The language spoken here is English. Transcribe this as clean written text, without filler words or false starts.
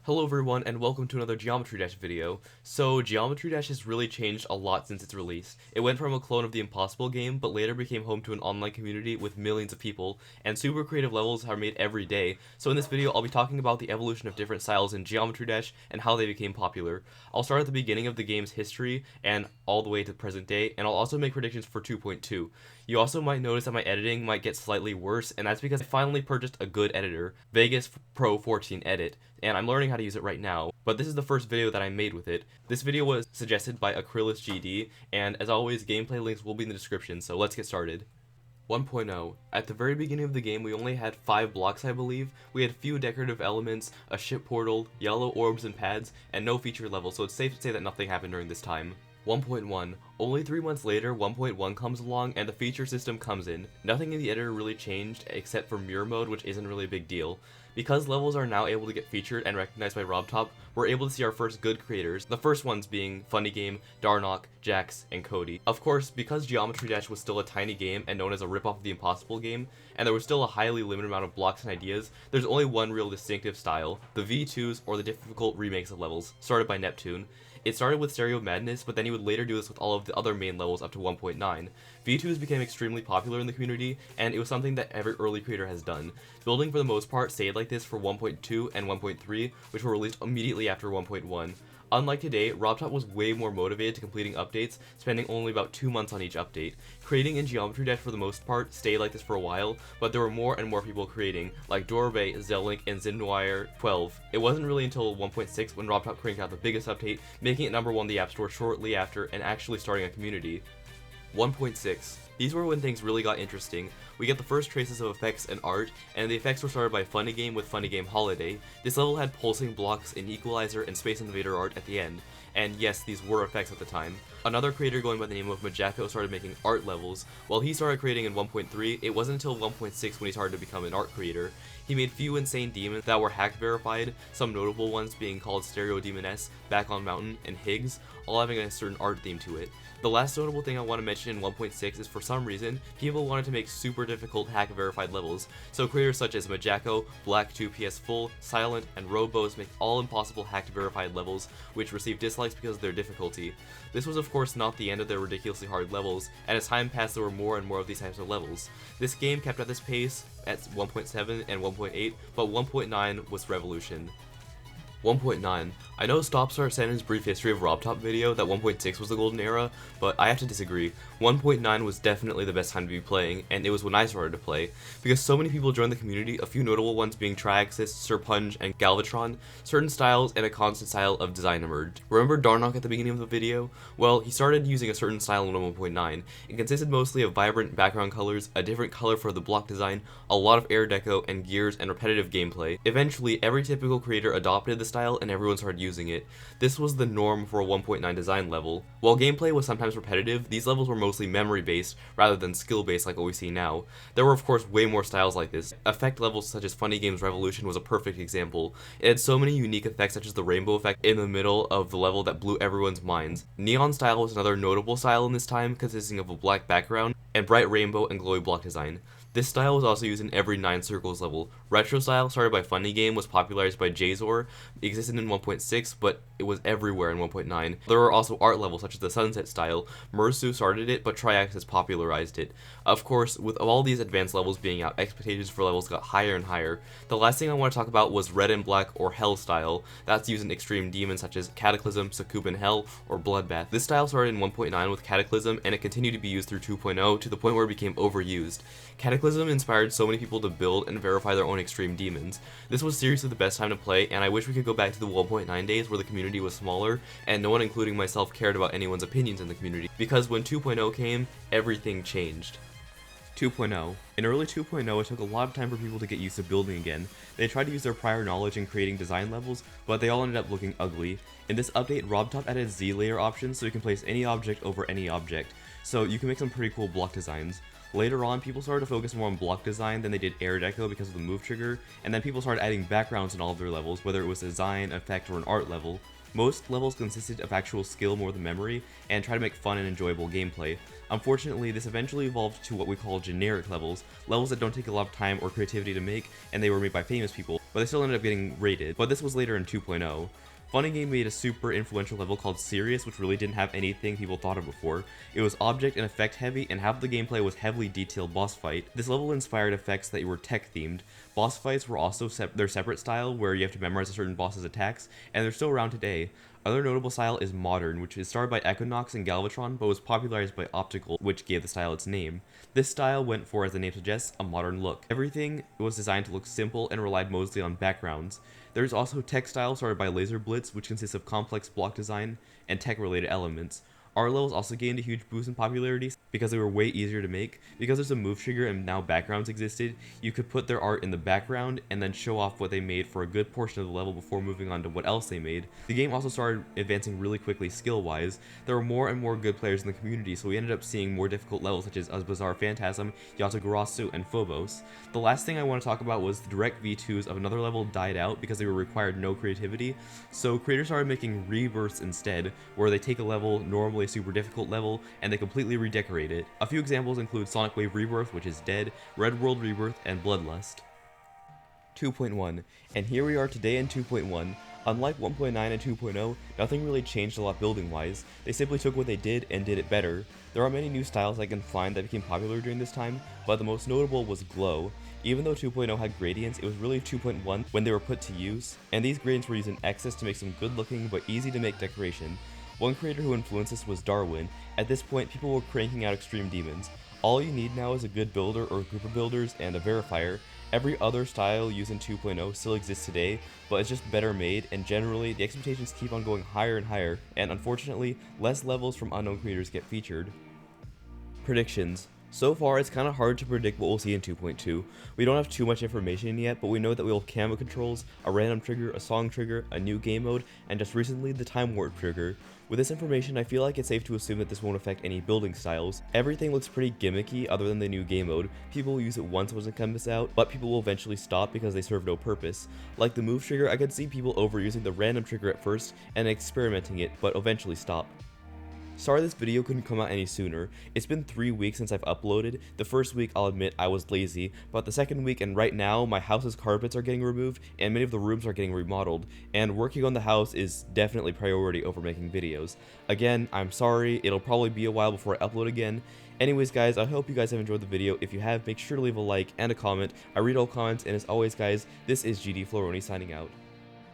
Hello everyone and welcome to another Geometry Dash video. So Geometry Dash has really changed a lot since its release. It went from a clone of the Impossible game, but later became home to an online community with millions of people, and super creative levels are made every day. So in this video I'll be talking about the evolution of different styles in Geometry Dash and how they became popular. I'll start at the beginning of the game's history and all the way to present day, and I'll also make predictions for 2.2. You also might notice that my editing might get slightly worse, and that's because I finally purchased a good editor, Vegas Pro 14 Edit, and I'm learning how to use it right now, but this is the first video that I made with it. This video was suggested by Acrylis GD, and as always, gameplay links will be in the description, so let's get started. 1.0. At the very beginning of the game, we only had 5 blocks, I believe. We had few decorative elements, a ship portal, yellow orbs and pads, and no feature level, so it's safe to say that nothing happened during this time. 1.1. Only 3 months later, 1.1 comes along and the feature system comes in. Nothing in the editor really changed except for mirror mode, which isn't really a big deal. Because levels are now able to get featured and recognized by RobTop, we're able to see our first good creators, the first ones being Funny Game, Darnock, Jax, and Cody. Of course, because Geometry Dash was still a tiny game and known as a ripoff of the Impossible game, and there was still a highly limited amount of blocks and ideas, there's only one real distinctive style, the V2s, or the difficult remakes of levels, started by Neptune. It started with Stereo Madness, but then he would later do this with all of the other main levels up to 1.9. V2s became extremely popular in the community, and it was something that every early creator has done. Building for the most part stayed like this for 1.2 and 1.3, which were released immediately after 1.1. Unlike today, RobTop was way more motivated to completing updates, spending only about 2 months on each update. Creating in Geometry Dash for the most part stayed like this for a while, but there were more and more people creating, like Dorbe, Zellink, and Zinwire 12. It wasn't really until 1.6 when RobTop cranked out the biggest update, making it #1 in the App Store shortly after and actually starting a community. 1.6. These were when things really got interesting. We get the first traces of effects and art, and the effects were started by Funny Game with Funny Game Holiday. This level had pulsing blocks, an equalizer, and Space Invader art at the end. And yes, these were effects at the time. Another creator going by the name of Majako started making art levels. While he started creating in 1.3, it wasn't until 1.6 when he started to become an art creator. He made few insane demons that were hack verified, some notable ones being called Stereo Demoness, Back on Mountain, and Higgs, all having a certain art theme to it. The last notable thing I want to mention in 1.6 is for some reason, people wanted to make super difficult hack verified levels, so creators such as Majako, Black 2 PS Full, Silent, and Robos make all impossible hacked verified levels, which receive dislikes because of their difficulty. This was of course not the end of their ridiculously hard levels, and as time passed there were more and more of these types of levels. This game kept at this pace at 1.7 and 1.8, but 1.9 was revolution. 1.9. I know Stopstart said in his brief history of RobTop video that 1.6 was the golden era, but I have to disagree. 1.9 was definitely the best time to be playing, and it was when I started to play. Because so many people joined the community, a few notable ones being Triaxis, Serpunge, and Galvatron, certain styles and a constant style of design emerged. Remember Darnock at the beginning of the video? Well, he started using a certain style in 1.9. It consisted mostly of vibrant background colors, a different color for the block design, a lot of air deco, and gears, and repetitive gameplay. Eventually, every typical creator adopted the style and everyone started using it. This was the norm for a 1.9 design level. While gameplay was sometimes repetitive, these levels were mostly memory based rather than skill based like what we see now. There were of course way more styles like this. Effect levels such as Funny Game's Revolution was a perfect example. It had so many unique effects such as the rainbow effect in the middle of the level that blew everyone's minds. Neon style was another notable style in this time, consisting of a black background and bright rainbow and glowy block design. This style was also used in every 9 Circles level. Retro style, started by Funny Game, was popularized by Jazor, existed in 1.6, but it was everywhere in 1.9. There were also art levels such as the Sunset style. Mersu started it, but Triaxis popularized it. Of course, with all these advanced levels being out, expectations for levels got higher and higher. The last thing I want to talk about was Red and Black or Hell style. That's used in extreme demons such as Cataclysm, Succubin Hell, or Bloodbath. This style started in 1.9 with Cataclysm, and it continued to be used through 2.0 to the point where it became overused. Cataclysm inspired so many people to build and verify their own extreme demons. This was seriously the best time to play, and I wish we could go back to the 1.9 days where the community was smaller, and no one including myself cared about anyone's opinions in the community, because when 2.0 came, everything changed. 2.0. In early 2.0, it took a lot of time for people to get used to building again. They tried to use their prior knowledge in creating design levels, but they all ended up looking ugly. In this update, RobTop added Z-layer options so you can place any object over any object, so you can make some pretty cool block designs. Later on, people started to focus more on block design than they did air deco because of the move trigger, and then people started adding backgrounds in all of their levels, whether it was design, effect, or an art level. Most levels consisted of actual skill more than memory, and try to make fun and enjoyable gameplay. Unfortunately, this eventually evolved to what we call generic levels, levels that don't take a lot of time or creativity to make, and they were made by famous people, but they still ended up getting rated. But this was later in 2.0. Funny Game made a super influential level called Serious, which really didn't have anything people thought of before. It was object and effect heavy, and half the gameplay was heavily detailed boss fight. This level inspired effects that were tech themed. Boss fights were also their separate style, where you have to memorize a certain boss's attacks, and they're still around today. Another notable style is Modern, which is started by Equinox and Galvatron, but was popularized by Optical, which gave the style its name. This style went for, as the name suggests, a modern look. Everything was designed to look simple and relied mostly on backgrounds. There's also tech style started by Laser Blitz, which consists of complex block design and tech-related elements. Art levels also gained a huge boost in popularity because they were way easier to make. Because there's a move trigger and now backgrounds existed, you could put their art in the background and then show off what they made for a good portion of the level before moving on to what else they made. The game also started advancing really quickly skill-wise. There were more and more good players in the community, so we ended up seeing more difficult levels such as Bizarre Phantasm, Yatagarasu, and Phobos. The last thing I want to talk about was the direct V2s of another level died out because they required no creativity, so creators started making rebirths instead, where they take a level, normally a super difficult level, and they completely redecorate it. A few examples include Sonic Wave Rebirth, which is dead, Red World Rebirth, and Bloodlust. 2.1, and here we are today in 2.1. Unlike 1.9 and 2.0, nothing really changed a lot building-wise. They simply took what they did and did it better. There are many new styles I can find that became popular during this time, but the most notable was Glow. Even though 2.0 had gradients, it was really 2.1 when they were put to use, and these gradients were used in excess to make some good-looking but easy-to-make decoration. One creator who influenced this was Darwin. At this point, people were cranking out extreme demons. All you need now is a good builder or a group of builders and a verifier. Every other style used in 2.0 still exists today, but it's just better made, and generally, the expectations keep on going higher and higher, and unfortunately, less levels from unknown creators get featured. Predictions. So far, it's kind of hard to predict what we'll see in 2.2. We don't have too much information yet, but we know that we'll have camo controls, a random trigger, a song trigger, a new game mode, and just recently, the time warp trigger. With this information, I feel like it's safe to assume that this won't affect any building styles. Everything looks pretty gimmicky other than the new game mode. People will use it once it comes out, but people will eventually stop because they serve no purpose. Like the move trigger, I could see people overusing the random trigger at first and experimenting it, but eventually stop. Sorry this video couldn't come out any sooner. It's been 3 weeks since I've uploaded. The first week, I'll admit, I was lazy, but the second week and right now, my house's carpets are getting removed and many of the rooms are getting remodeled, and working on the house is definitely priority over making videos. Again, I'm sorry, it'll probably be a while before I upload again. Anyways guys, I hope you guys have enjoyed the video. If you have, make sure to leave a like and a comment. I read all comments, and as always guys, this is GD Flaaroni signing out.